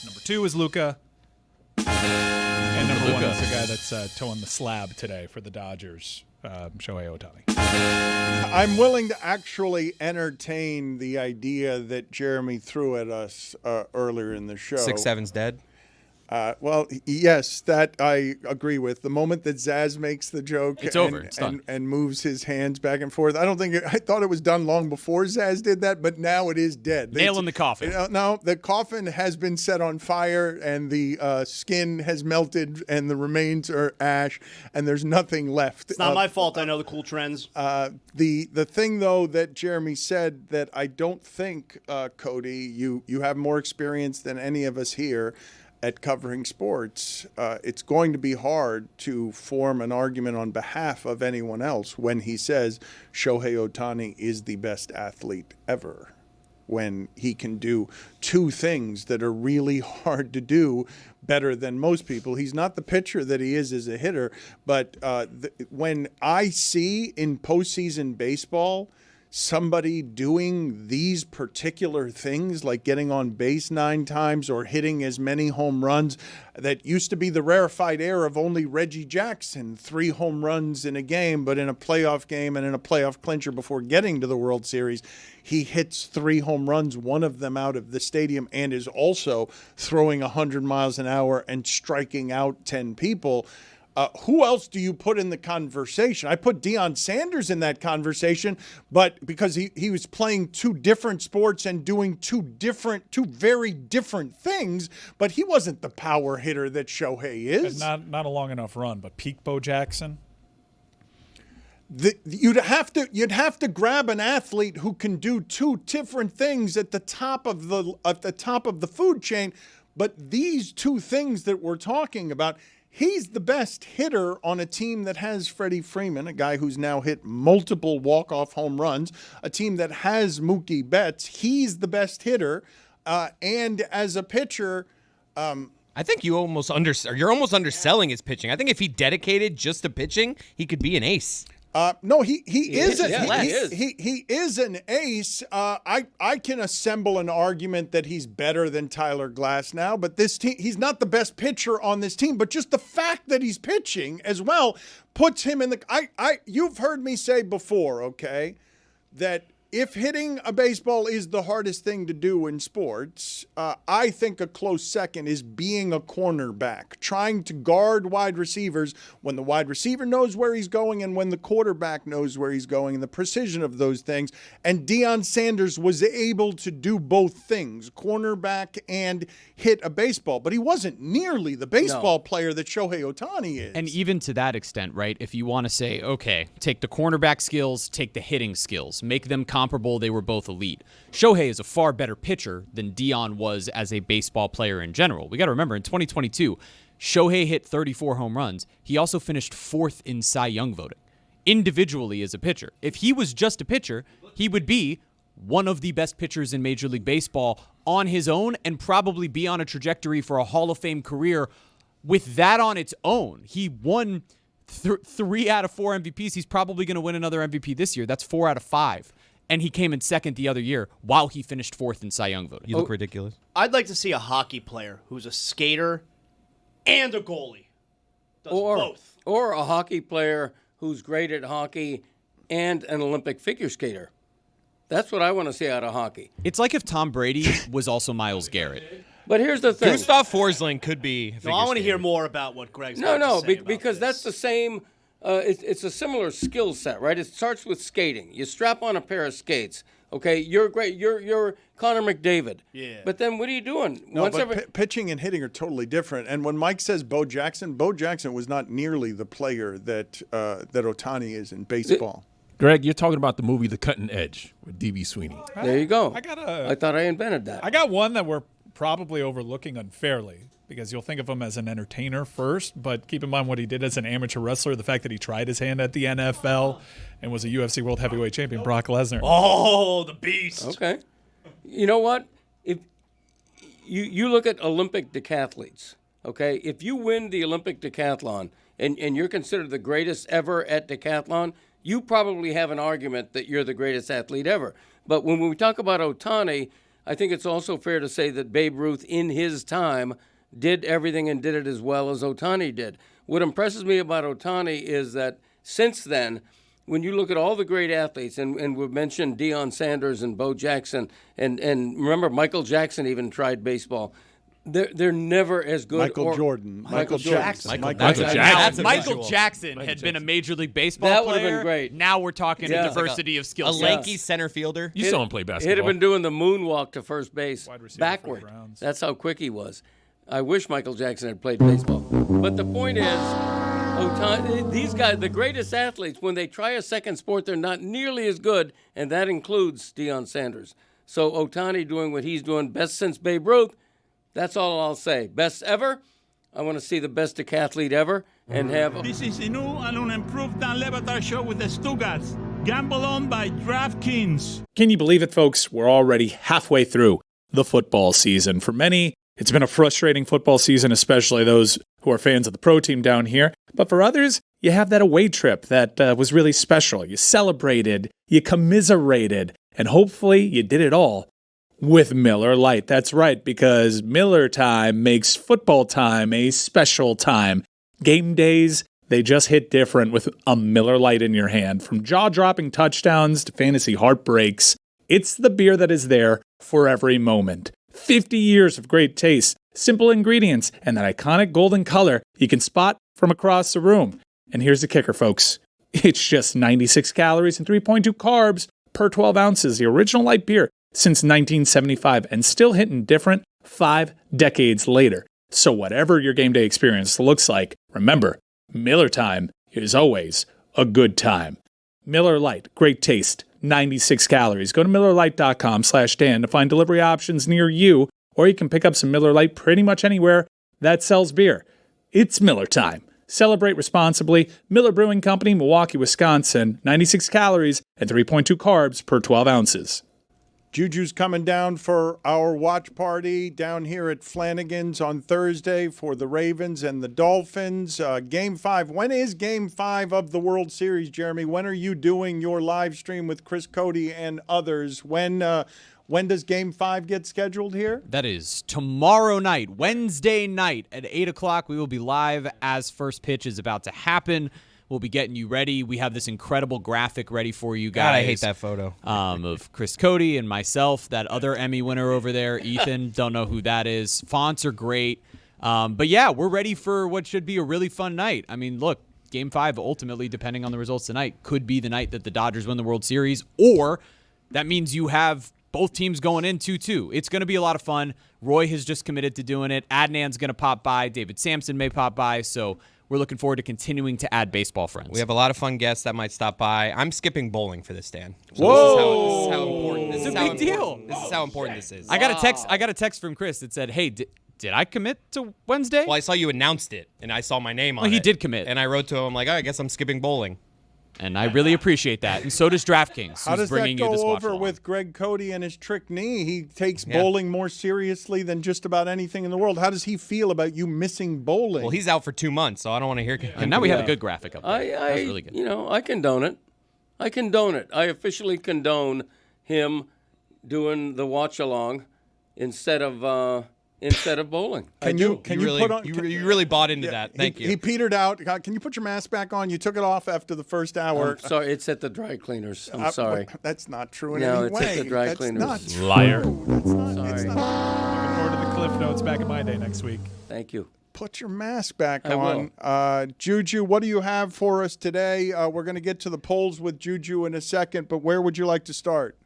S1: Number 2 is Luka. And number 1 is the guy that's towing the slab today for the Dodgers, Shohei Ohtani.
S2: I'm willing to actually entertain the idea that Jeremy threw at us earlier in the show.
S6: 6'7's dead.
S2: Well, yes, that I agree with. The moment that Zaz makes the joke
S8: It's over. It's done.
S2: and moves his hands back and forth, I thought it was done long before Zaz did that, but now it is dead.
S8: Nail in the coffin.
S2: No, the coffin has been set on fire, and the skin has melted, and the remains are ash, and there's nothing left.
S4: It's not my fault. I know the cool trends.
S2: The thing, though, that Jeremy said that I don't think, Cody, you have more experience than any of us here at covering sports. It's going to be hard to form an argument on behalf of anyone else when he says Shohei Ohtani is the best athlete ever, when he can do 2 things that are really hard to do better than most people. He's not the pitcher that he is as a hitter, but when I see in postseason baseball somebody doing these particular things, like getting on base 9 times or hitting as many home runs, that used to be the rarefied air of only Reggie Jackson, 3 home runs in a game, but in a playoff game and in a playoff clincher before getting to the World Series, he hits 3 home runs, one of them out of the stadium, and is also throwing 100 miles an hour and striking out 10 people. Who else do you put in the conversation? I put Deion Sanders in that conversation, but because he was playing 2 different sports and doing 2 very different things, but he wasn't the power hitter that Shohei is.
S1: Not a long enough run, but peak Bo Jackson.
S2: You'd have to grab an athlete who can do 2 different things at the top of the food chain, but these 2 things that we're talking about. He's the best hitter on a team that has Freddie Freeman, a guy who's now hit multiple walk-off home runs, a team that has Mookie Betts. He's the best hitter. And as a pitcher,
S6: I think you're almost underselling his pitching. I think if he dedicated just to pitching, he could be an ace.
S2: no, he is an ace. I can assemble an argument that he's better than Tyler Glass now, but this team, he's not the best pitcher on this team. But just the fact that he's pitching as well puts him in the. You've heard me say before, okay, that if hitting a baseball is the hardest thing to do in sports, I think a close second is being a cornerback, trying to guard wide receivers when the wide receiver knows where he's going and when the quarterback knows where he's going, and the precision of those things. And Deion Sanders was able to do both things, cornerback and hit a baseball. But he wasn't nearly the baseball player that Shohei Ohtani is.
S8: And even to that extent, right, if you want to say, okay, take the cornerback skills, take the hitting skills, make them comparable, they were both elite. Shohei is a far better pitcher than Deion was as a baseball player in general. We got to remember, in 2022, Shohei hit 34 home runs. He also finished 4th in Cy Young voting, individually as a pitcher. If he was just a pitcher, he would be one of the best pitchers in Major League Baseball on his own and probably be on a trajectory for a Hall of Fame career with that on its own. He won 3 out of 4 MVPs. He's probably going to win another MVP this year. That's 4 out of 5. And he came in second the other year while he finished 4th in Cy Young voting.
S6: You look ridiculous.
S4: I'd like to see a hockey player who's a skater and a goalie. Does both.
S3: Or a hockey player who's great at hockey and an Olympic figure skater. That's what I want to see out of hockey.
S8: It's like if Tom Brady was also Miles Garrett.
S3: But here's the thing.
S6: Gustav Forsling could be.
S4: No, I want to hear more about what Greg's
S3: No,
S4: got to say about
S3: because
S4: this.
S3: that's the same. It's a similar skill set, right? It starts with skating. You strap on a pair of skates. Okay, you're great. You're Connor McDavid.
S4: Yeah.
S3: But then what are you doing?
S2: No, but pitching and hitting are totally different. And when Mike says Bo Jackson was not nearly the player that Ohtani is in baseball.
S7: Greg, you're talking about the movie The Cutting Edge with D.B. Sweeney.
S3: There you go.
S1: I
S3: thought I invented that.
S1: I got one that we're probably overlooking unfairly because you'll think of him as an entertainer first, but keep in mind what he did as an amateur wrestler, the fact that he tried his hand at the NFL and was a UFC World Heavyweight Champion, Brock Lesnar.
S4: Oh, the beast.
S3: Okay. You know what? If you look at Olympic decathletes, okay? If you win the Olympic decathlon and you're considered the greatest ever at decathlon, you probably have an argument that you're the greatest athlete ever. But when we talk about Ohtani, I think it's also fair to say that Babe Ruth, in his time, did everything and did it as well as Ohtani did. What impresses me about Ohtani is that since then, when you look at all the great athletes, and we've mentioned Deion Sanders and Bo Jackson, and remember Michael Jackson even tried baseball. They're never as good.
S2: Michael Jackson.
S8: Michael
S7: Jackson.
S8: Michael Jackson had been a Major League Baseball
S3: That
S8: player.
S3: would've been great.
S8: Now we're talking
S3: Yeah.
S8: a diversity of
S6: A
S8: skill sets.
S6: lanky center fielder.
S7: You saw him play
S3: He'd
S7: basketball.
S3: have been doing the moonwalk to first base
S1: Wide receiver for the
S3: backward.
S1: Browns.
S3: That's how quick he was. I wish Michael Jackson had played baseball. But the point is, Ohtani, these guys, the greatest athletes, when they try a second sport, they're not nearly as good, and that includes Deion Sanders. So Ohtani doing what he's doing, best since Babe Ruth, that's all I'll say. Best ever. I want to see the best decathlete ever and have.
S9: This is the new and unimproved Dan Le Batard Show with the Stugotz. Gamble on by DraftKings.
S1: Can you believe it, folks? We're already halfway through the football season. For many, it's been a frustrating football season, especially those who are fans of the pro team down here. But for others, you have that away trip that was really special. You celebrated, you commiserated, and hopefully you did it all with Miller Lite. That's right, because Miller time makes football time a special time. Game days, they just hit different with a Miller Lite in your hand. From jaw-dropping touchdowns to fantasy heartbreaks, it's the beer that is there for every moment. 50 years of great taste, simple ingredients, and that iconic golden color you can spot from across the room. And here's the kicker, folks. It's just 96 calories and 3.2 carbs per 12 ounces, the original light beer since 1975, and still hitting different 5 decades later. So whatever your game day experience looks like, remember, Miller time is always a good time. Miller Lite, great taste, 96 calories. Go to MillerLite.com/Dan to find delivery options near you, or you can pick up some Miller Lite pretty much anywhere that sells beer. It's Miller time. Celebrate responsibly. Miller Brewing Company, Milwaukee, Wisconsin, 96 calories and 3.2 carbs per 12 ounces.
S2: Juju's coming down for our watch party down here at Flanagan's on Thursday for the Ravens and the Dolphins. Game 5. When is Game 5 of the World Series, Jeremy? When are you doing your live stream with Chris Cody and others? When does Game 5 get scheduled here?
S8: That is tomorrow night, Wednesday night at 8 o'clock. We will be live as first pitch is about to happen. We'll be getting you ready. We have this incredible graphic ready for you guys.
S6: God, I hate that photo.
S8: Of Chris Cody and myself, that other Emmy winner over there, Ethan. Don't know who that is. Fonts are great. But yeah, we're ready for what should be a really fun night. I mean, look, Game 5, ultimately, depending on the results tonight, could be the night that the Dodgers win the World Series, or that means you have both teams going in 2-2. It's going to be a lot of fun. Roy has just committed to doing it. Adnan's going to pop by. David Sampson may pop by. So we're looking forward to continuing to add baseball friends.
S6: We have a lot of fun guests that might stop by. I'm skipping bowling for this, Dan. So
S2: Whoa!
S6: This is how important.
S8: It's a big deal.
S6: This is how important this is.
S8: I got a text from Chris that said, "Hey, did I commit to Wednesday?"
S6: Well, I saw you announced it, and I saw my name on it.
S8: Well, he did commit.
S6: And I wrote to him, like, oh, I guess I'm skipping bowling.
S8: And I really appreciate that. And so does DraftKings,
S2: How does that
S8: bringing you
S2: go
S8: this watch
S2: over
S8: along.
S2: with Greg Cody and his trick knee? He takes bowling more seriously than just about anything in the world. How does he feel about you missing bowling?
S6: Well, he's out for 2 months, so I don't want to hear him.
S8: And now we have a good graphic up there. That's really good.
S3: I condone it. I officially condone him doing the watch along instead of instead of bowling.
S2: Can
S6: You
S2: you
S6: really,
S2: put on?
S6: you really bought into that. Thank you.
S2: He petered out. Can you put your mask back on? You took it off after the first hour.
S3: I'm sorry, it's at the dry cleaners. I'm sorry.
S2: That's not true in
S3: No,
S2: any
S3: it's
S2: way.
S3: at the dry
S2: That's
S3: cleaners.
S2: not true.
S7: Liar.
S2: That's not, it's
S3: Sorry.
S2: not.
S1: Looking forward to the Cliff Notes back in my day next week.
S3: Thank you.
S2: Put your mask back
S3: I
S2: on. Juju, what do you have for us today? We're going to get to the polls with Juju in a second, but where would you like to start?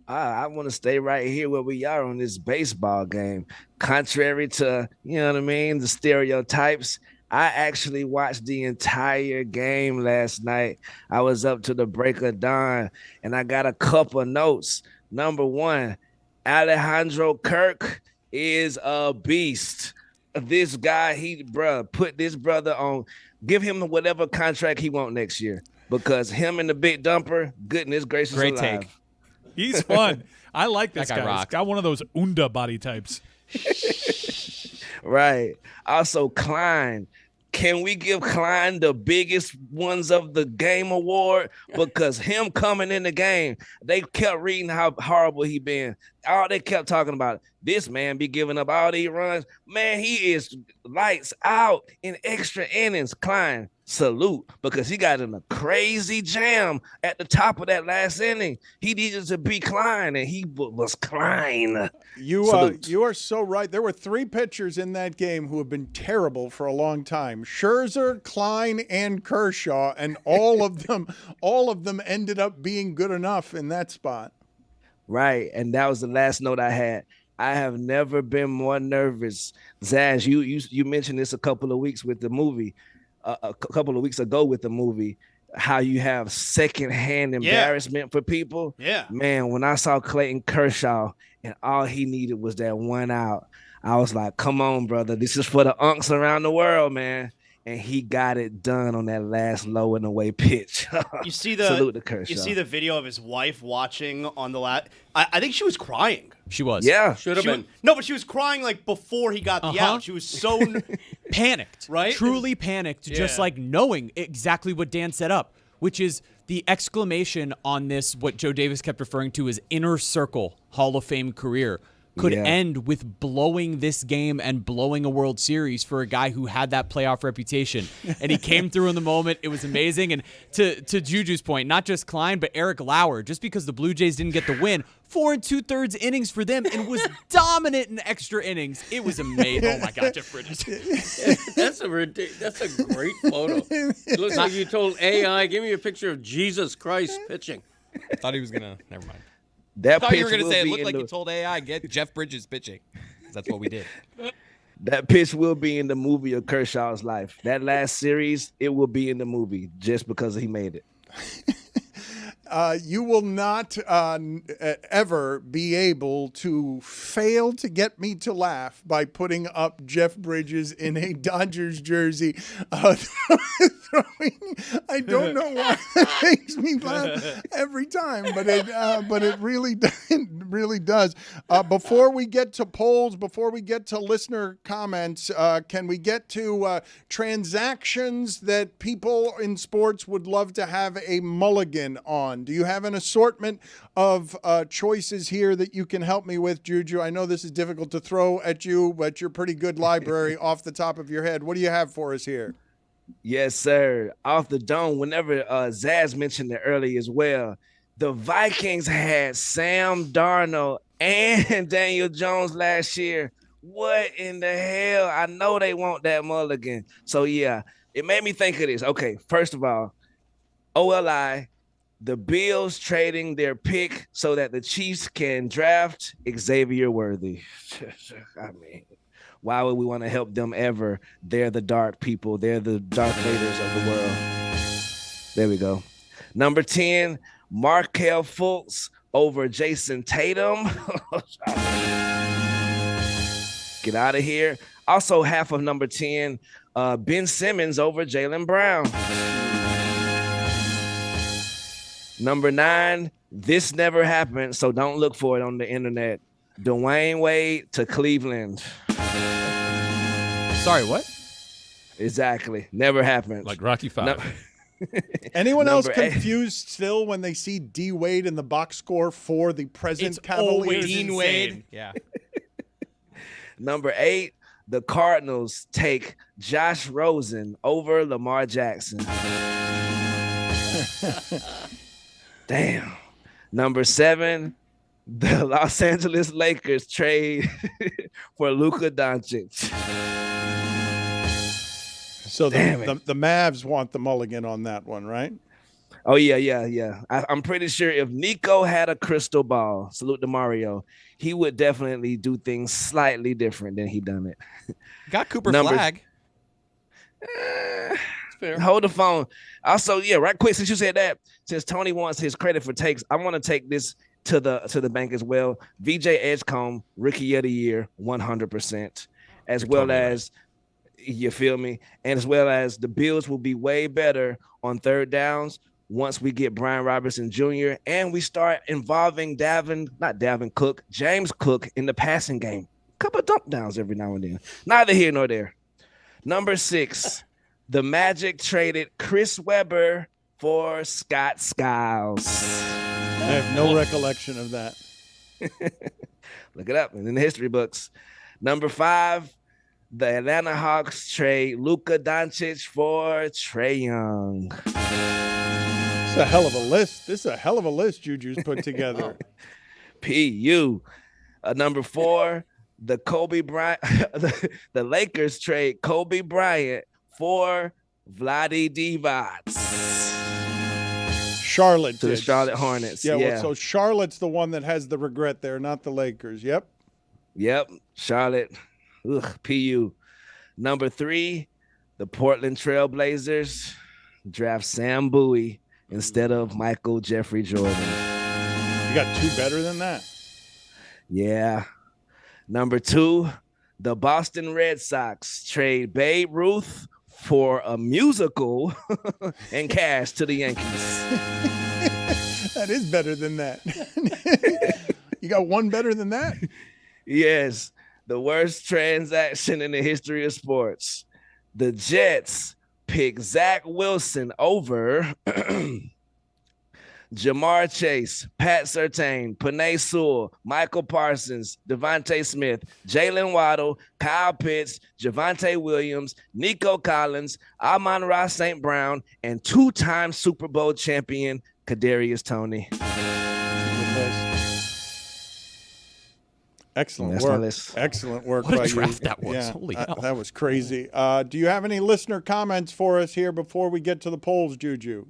S10: I want to stay right here where we are on this baseball game. Contrary to, the stereotypes, I actually watched the entire game last night. I was up to the break of dawn, and I got a couple notes. Number one, Alejandro Kirk is a beast. This guy, put this brother on, give him whatever contract he want next year, because him and the big dumper, goodness gracious
S6: Great
S10: alive.
S6: take.
S1: He's fun. I like this
S8: That guy
S1: guy. He's
S8: rocks.
S1: got one of those Unda body types.
S10: Right. Also, Klein. Can we give Klein the biggest ones of the game award? Because him coming in the game, they kept reading how horrible he been. All they kept talking about, this man be giving up all these runs. Man, he is lights out in extra innings. Klein, salute, because he got in a crazy jam at the top of that last inning. He needed to be Klein, and he was Klein.
S2: You
S10: Salute.
S2: you are so right. There were 3 pitchers in that game who have been terrible for a long time: Scherzer, Klein, and Kershaw, and all of them ended up being good enough in that spot.
S10: Right, and that was the last note I had. I have never been more nervous. Zaz, you mentioned this a couple of weeks with the movie, a couple of weeks ago with the movie, how you have secondhand embarrassment for people.
S4: Yeah.
S10: Man, when I saw Clayton Kershaw and all he needed was that one out, I was like, come on, brother. This is for the unks around the world, man. And he got it done on that last low and away pitch.
S4: You see
S10: Salute to Kershaw.
S4: You see the video of his wife watching on the last. I think she was crying.
S8: She was.
S10: Yeah.
S3: Should have
S4: She
S3: been.
S4: was, no, but she was crying like before he got the out. She was so
S8: Panicked.
S4: Right?
S8: Truly panicked, just
S4: Yeah.
S8: like knowing exactly what Dan set up, which is the exclamation on this, what Joe Davis kept referring to as inner circle Hall of Fame career, could
S10: Yeah.
S8: end with blowing this game and blowing a World Series for a guy who had that playoff reputation. And he came through in the moment. It was amazing. And to Juju's point, not just Klein, but Eric Lauer, just because the Blue Jays didn't get the win, 4 2/3 innings for them and was dominant in extra innings. It was amazing. Oh, my God, Jeff Bridges.
S3: That's a great photo. It looks like you told AI, give me a picture of Jesus Christ pitching.
S6: I thought he was going to. Never mind.
S10: That
S6: I thought you were
S10: pitch
S6: going to
S10: will
S6: say it
S10: be
S6: looked
S10: in
S6: like
S10: the-
S6: you told AI, get Jeff Bridges pitching. That's what we did.
S10: That pitch will be in the movie of Kershaw's life. That last series, it will be in the movie just because he made it.
S2: You will not ever be able to fail to get me to laugh by putting up Jeff Bridges in a Dodgers jersey. Throwing, I don't know why that makes me laugh every time, but it really does. Before we get to polls, before we get to listener comments, can we get to transactions that people in sports would love to have a mulligan on? Do you have an assortment of choices here that you can help me with, Juju? I know this is difficult to throw at you, but you're pretty good library off the top of your head. What do you have for us here?
S10: Yes, sir. Off the dome, whenever Zaz mentioned it earlier as well, the Vikings had Sam Darnold and Daniel Jones last year. What in the hell? I know they want that mulligan. So, yeah, it made me think of this. Okay, first of all, OLI, the Bills trading their pick so that the Chiefs can draft Xavier Worthy. I mean, why would we want to help them ever? They're the dark people. They're the Darth Vaders of the world. There we go. Number 10, Markelle Fultz over Jason Tatum. Get out of here. Also, half of number 10, Ben Simmons over Jaylen Brown. Number 9, this never happened, so don't look for it on the internet. Dwayne Wade to Cleveland.
S8: Sorry, what?
S10: Exactly. Never happened.
S7: Like Rocky V.
S10: No-
S2: Anyone else
S10: Number 8.
S2: confused still when they see D Wade in the box score for the present
S8: It's
S2: Cavaliers?
S8: always
S6: Dean
S8: insane.
S6: Wade. Yeah.
S10: Number 8, the Cardinals take Josh Rosen over Lamar Jackson. Damn. Number 7, the Los Angeles Lakers trade for Luka Doncic.
S2: So the Mavs want the mulligan on that one, right?
S10: Oh, yeah. I'm pretty sure if Nico had a crystal ball, salute to Mario, he would definitely do things slightly different than he done it.
S6: Got Cooper Flag.
S10: Hold the phone. Also, yeah, right quick, since you said that, since Tony wants his credit for takes, I want to take this to the bank as well. VJ Edgecombe, Rookie of the Year, 100%. As well as, you feel me? And as well as the Bills will be way better on third downs once we get Brian Robertson Jr. and we start involving James Cook in the passing game. A couple of dump downs every now and then. Neither here nor there. Number 6, the Magic traded Chris Webber for Scott Skiles.
S2: I have no recollection of that.
S10: Look it up in the history books. Number 5, the Atlanta Hawks trade Luka Doncic for Trae Young.
S2: It's a hell of a list. This is a hell of a list Juju's put together.
S10: PU. Number 4, the Kobe Bryant, the Lakers trade Kobe Bryant for Vlade Divac.
S2: Charlotte
S10: to the Charlotte Hornets.
S2: Yeah. Well, so Charlotte's the one that has the regret there, not the Lakers. Yep.
S10: Charlotte. PU. Number 3, the Portland Trailblazers draft Sam Bowie instead of Michael Jeffrey Jordan.
S2: You got 2 better than that.
S10: Yeah. Number 2, the Boston Red Sox trade Babe Ruth for a musical and cash to the Yankees.
S2: That is better than that. You got 1 better than that?
S10: Yes. The worst transaction in the history of sports. The Jets pick Zach Wilson over Jamar Chase, Pat Surtain, Penei Sewell, Michael Parsons, Devontae Smith, Jalen Waddle, Kyle Pitts, Javonte Williams, Nico Collins, Amon-Ra St. Brown, and 2-time Super Bowl champion Kadarius Toney.
S2: Excellent work. Excellent work by you.
S8: What a draft that was.
S2: Yeah,
S8: Holy hell.
S2: that was crazy. Do you have any listener comments for us here before we get to the polls, Juju?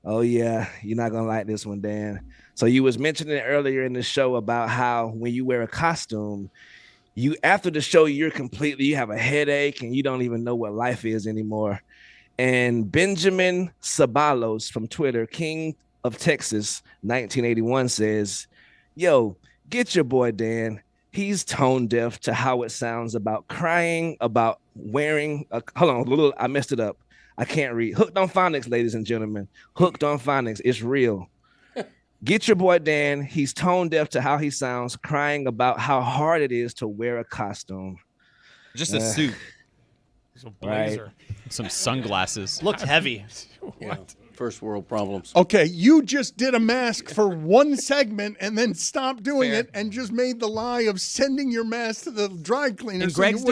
S10: Oh, yeah. You're not going to like this one, Dan. So you was mentioning earlier in the show about how when you wear a costume, after the show, you have a headache and you don't even know what life is anymore. And Benjamin Sabalos from Twitter, King of Texas, 1981 says, yo, get your boy Dan. He's tone deaf to how it sounds about crying, about wearing hold on, I messed it up. I can't read. Hooked on Phonics, ladies and gentlemen. Hooked on Phonics. It's real. Get your boy Dan. He's tone deaf to how he sounds, crying about how hard it is to wear a costume.
S6: Just a suit.
S1: A blazer.
S10: Right.
S8: Some sunglasses.
S4: Looked heavy.
S3: Yeah. First world problems.
S2: Okay, you just did a mask for 1 segment and then stopped doing it and just made the lie of sending your mask to the dry cleaner.
S8: In Greg's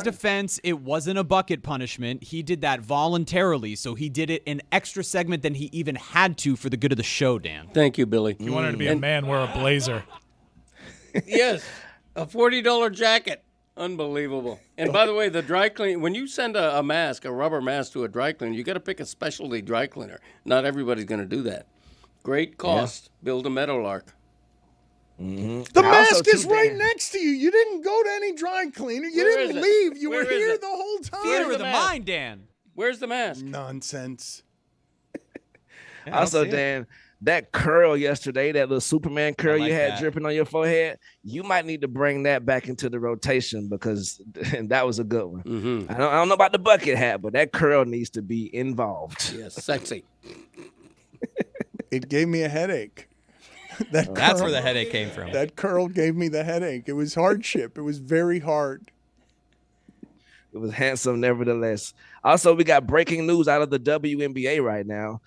S8: defense, it wasn't a bucket punishment. He did that voluntarily, so he did it an extra segment than he even had to for the good of the show, Dan.
S3: Thank you, Billy.
S1: You wanted to be a man, wear a blazer.
S3: Yes, a $40 jacket. Unbelievable. And by the way, the dry clean, when you send a rubber mask to a dry cleaner, you got to pick a specialty dry cleaner. Not everybody's going to do that. Great cost. Yeah. Build a Meadowlark.
S2: Mm-hmm. The mask is right next to you. You didn't go to any dry cleaner. You didn't leave. You were here the whole time.
S8: Theater of the mind, Dan.
S3: Where's the mask?
S2: Nonsense.
S10: Also, Dan, that curl yesterday, that little Superman curl you had dripping on your forehead, you might need to bring that back into the rotation because that was a good one.
S3: Mm-hmm.
S10: I don't know about the bucket hat, but that curl needs to be involved.
S3: Yes, sexy.
S2: It gave me a headache.
S6: That's where the headache came from.
S2: That curl gave me the headache. It was hardship. It was very hard.
S10: It was handsome, nevertheless. Also, we got breaking news out of the WNBA right now.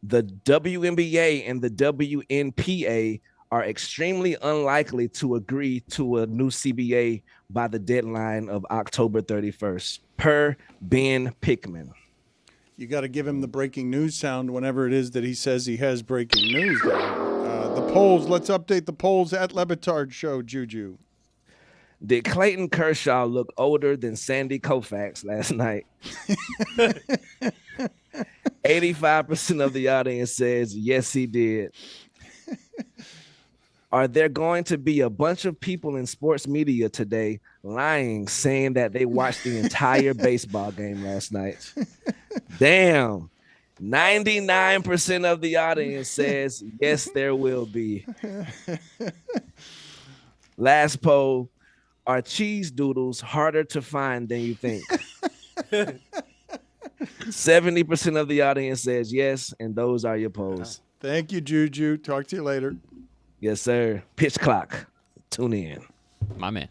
S10: The WNBA and the WNPA are extremely unlikely to agree to a new CBA by the deadline of October 31st, per Ben Pickman.
S2: You got to give him the breaking news sound whenever it is that he says he has breaking news. The polls, let's update the polls at Le Batard Show, Juju.
S10: Did Clayton Kershaw look older than Sandy Koufax last night? 85% of the audience says yes, he did. Are there going to be a bunch of people in sports media today lying, saying that they watched the entire baseball game last night? Damn. 99% of the audience says yes, there will be. Last poll. Are cheese doodles harder to find than you think? 70% of the audience says yes, and those are your polls.
S2: Thank you, Juju. Talk to you later.
S10: Yes, sir. Pitch clock. Tune in.
S8: My man.